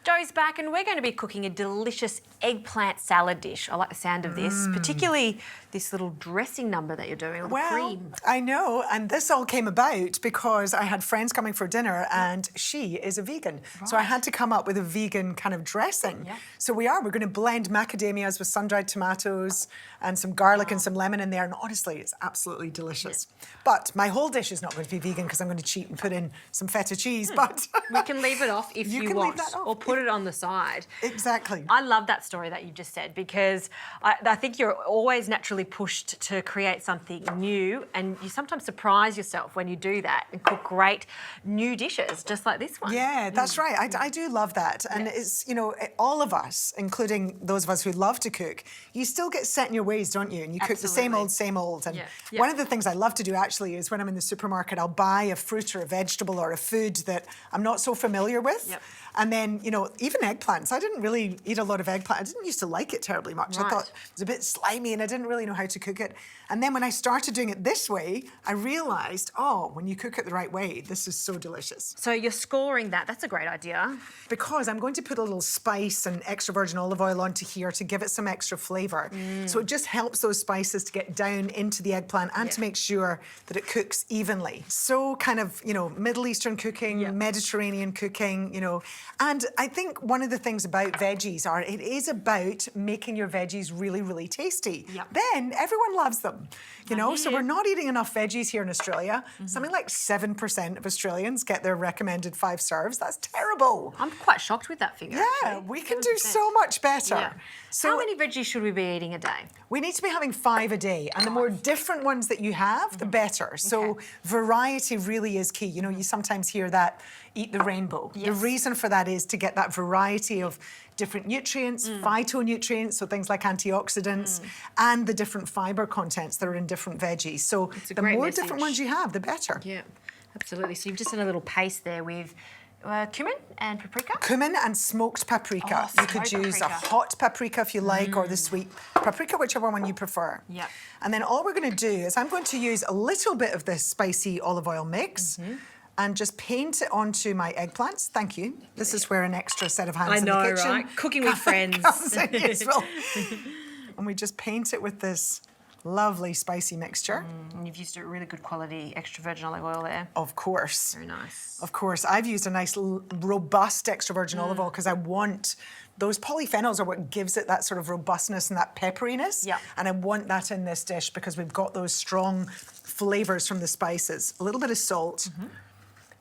Joe's back and we're going to be cooking a delicious eggplant salad dish. I like the sound of this, particularly this little dressing number that you're doing, or the cream. I know, and this all came about because I had friends coming for dinner and she is a vegan. Right. So I had to come up with a vegan kind of dressing. Yeah. So we're going to blend macadamias with sun-dried tomatoes and some garlic and some lemon in there, and honestly, it's absolutely delicious. Yeah. But my whole dish is not going to be vegan because I'm going to cheat and put in some feta cheese, but... We can leave it off if you want, or put it on the side. Exactly. I love that story that you just said, because I think you're always naturally pushed to create something new, and you sometimes surprise yourself when you do that and cook great new dishes, just like this one. Yeah, that's right. I do love that. And it's, you know, all of us, including those of us who love to cook, you still get set in your ways, don't you? And you cook the same old. And one of the things I love to do actually is when I'm in the supermarket, I'll buy a fruit or a vegetable or a food that I'm not so familiar with. Yep. And then, you know, even eggplants. I didn't really eat a lot of eggplant. I didn't used to like it terribly much. Right. I thought it was a bit slimy and I didn't really know how to cook it. And then when I started doing it this way, I realised, oh, when you cook it the right way, this is so delicious. So you're scoring that. That's a great idea. Because I'm going to put a little spice and extra virgin olive oil onto here to give it some extra flavour. So it just helps those spices to get down into the eggplant and to make sure that it cooks evenly. So kind of, you know, Middle Eastern cooking, Mediterranean cooking, you know. And I think one of the things about veggies it is about making your veggies really, really tasty. Yep. Then everyone loves them, you know. So we're not eating enough veggies here in Australia. Something like 7% of Australians get their recommended 5 serves. That's terrible. I'm quite shocked with that figure. Yeah, we can do so much better. Yeah. So how many veggies should we be eating a day? We need to be having 5 a day, and the more different ones that you have, the better. So variety really is key. You know, you sometimes hear that, eat the rainbow. The reason for that is to get that variety of different nutrients, phytonutrients, so things like antioxidants, and the different fibre contents that are in different veggies. So the more different ones you have, the better. Yeah, absolutely. So you've just done a little paste there with cumin and paprika? Cumin and smoked paprika. You could use a hot paprika if you like, or the sweet paprika, whichever one you prefer. Yeah. And then all we're going to do is I'm going to use a little bit of this spicy olive oil mix and just paint it onto my eggplants. Thank you. This is where an extra set of hands in the kitchen. Right? Cooking with friends. Comes in useful. And we just paint it with this lovely spicy mixture. And you've used a really good quality extra virgin olive oil there. Of course. Very nice. Of course. I've used a nice robust extra virgin olive oil because I want those polyphenols are what gives it that sort of robustness and that pepperiness. Yeah. And I want that in this dish because we've got those strong flavours from the spices. A little bit of salt.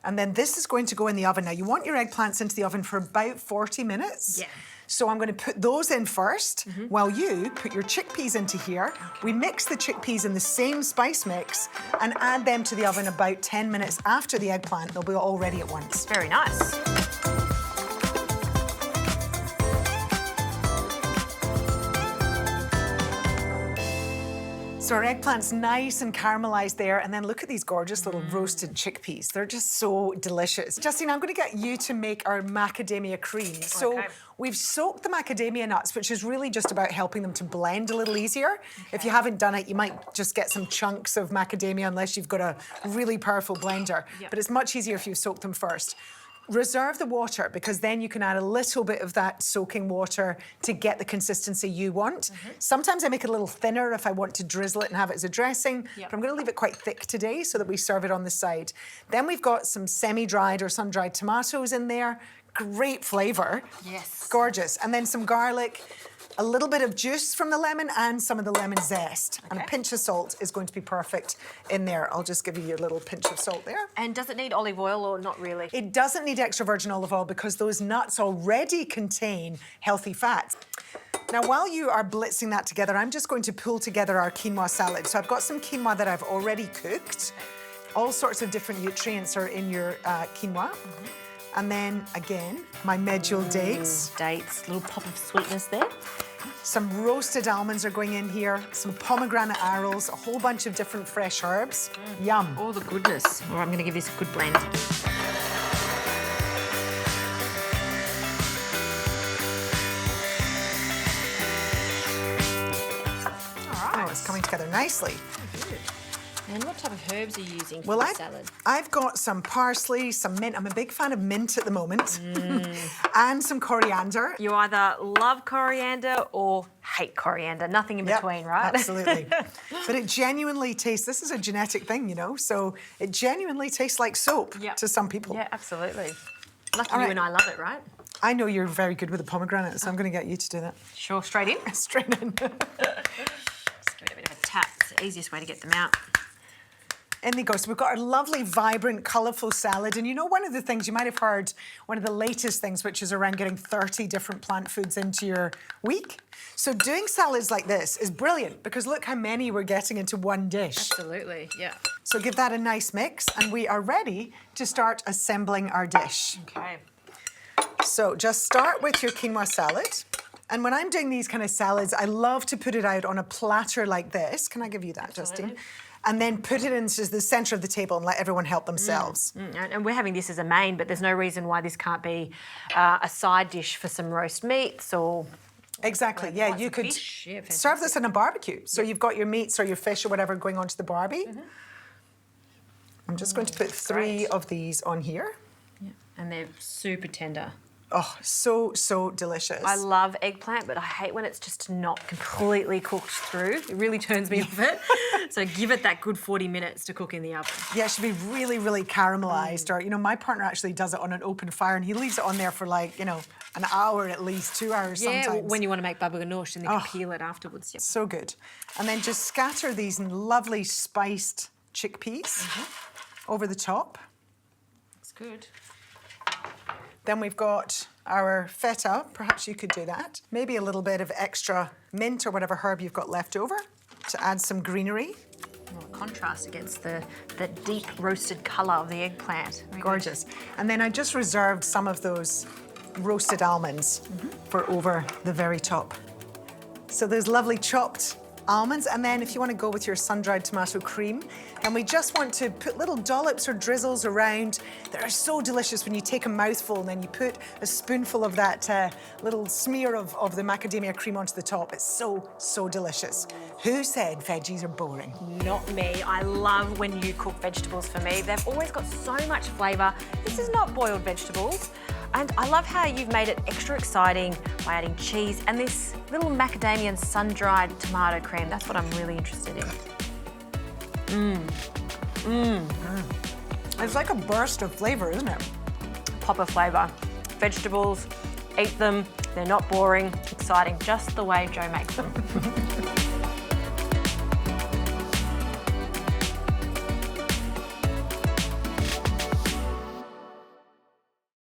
And then this is going to go in the oven. Now, you want your eggplants into the oven for about 40 minutes. Yeah. So I'm going to put those in first while you put your chickpeas into here. We mix the chickpeas in the same spice mix and add them to the oven about 10 minutes after the eggplant. They'll be all ready at once. Very nice. So our eggplant's nice and caramelised there, and then look at these gorgeous little roasted chickpeas. They're just so delicious. Justine, I'm going to get you to make our macadamia cream. So we've soaked the macadamia nuts, which is really just about helping them to blend a little easier. If you haven't done it, you might just get some chunks of macadamia unless you've got a really powerful blender. But it's much easier if you soak them first. Reserve the water because then you can add a little bit of that soaking water to get the consistency you want. Sometimes I make it a little thinner if I want to drizzle it and have it as a dressing, but I'm going to leave it quite thick today so that we serve it on the side. Then we've got some semi-dried or sun-dried tomatoes in there. Great flavour. Yes. Gorgeous. And then some garlic, a little bit of juice from the lemon and some of the lemon zest. And a pinch of salt is going to be perfect in there. I'll just give you a little pinch of salt there. And does it need olive oil or not really? It doesn't need extra virgin olive oil because those nuts already contain healthy fats. Now, while you are blitzing that together, I'm just going to pull together our quinoa salad. So I've got some quinoa that I've already cooked. All sorts of different nutrients are in your quinoa. And then, again, my Medjool dates. Dates, little pop of sweetness there. Some roasted almonds are going in here, some pomegranate arrows, a whole bunch of different fresh herbs. Yum. All the goodness. All right, I'm going to give this a good blend. All right. Oh, it's coming together nicely. And what type of herbs are you using for Well, the salad? I've got some parsley, some mint. I'm a big fan of mint at the moment. And some coriander. You either love coriander or hate coriander, nothing in between, right? Absolutely. But it genuinely tastes, this is a genetic thing, you know, so it genuinely tastes like soap to some people. Yeah, absolutely. Lucky All you right. and I love it, right? I know you're very good with the pomegranate, so I'm going to get you to do that. Sure, straight in. Straight in. Just give it a bit of a tap. It's the easiest way to get them out. In they go. So we've got our lovely, vibrant, colourful salad. And you know, one of the things you might have heard, one of the latest things, which is around getting 30 different plant foods into your week. So doing salads like this is brilliant because look how many we're getting into one dish. Absolutely, yeah. So give that a nice mix and we are ready to start assembling our dish. Okay. So just start with your quinoa salad. And when I'm doing these kind of salads, I love to put it out on a platter like this. Can I give you that, Justine? And then put it into the centre of the table and let everyone help themselves. And we're having this as a main, but there's no reason why this can't be a side dish for some roast meats or... Exactly, yeah, you could serve this in a barbecue. So you've got your meats or your fish or whatever going onto the barbie. I'm just going to put 3 of these on here. Yeah. And they're super tender. Oh, so, so delicious. I love eggplant, but I hate when it's just not completely cooked through. It really turns me off it. So give it that good 40 minutes to cook in the oven. Yeah, it should be really, really caramelised. Or, you know, my partner actually does it on an open fire and he leaves it on there for like, you know, an hour at least, 2 hours sometimes. Yeah, when you want to make baba ganoush and then you can peel it afterwards. Yep. So good. And then just scatter these lovely spiced chickpeas over the top. Looks good. Then we've got our feta, perhaps you could do that. Maybe a little bit of extra mint or whatever herb you've got left over to add some greenery. Well, contrast against the deep roasted colour of the eggplant. Very Gorgeous. good. And then I just reserved some of those roasted almonds for over the very top. So those lovely chopped almonds, and then if you want to go with your sun-dried tomato cream, and we just want to put little dollops or drizzles around that are so delicious when you take a mouthful and then you put a spoonful of that little smear of the macadamia cream onto the top. It's so, so delicious. Who said veggies are boring? Not me. I love when you cook vegetables for me. They've always got so much flavour. This is not boiled vegetables. And I love how you've made it extra exciting by adding cheese and this little macadamia and sun-dried tomato cream. That's what I'm really interested in. It's like a burst of flavour, isn't it? Pop of flavour. Vegetables, eat them. They're not boring, exciting, just the way Jo makes them.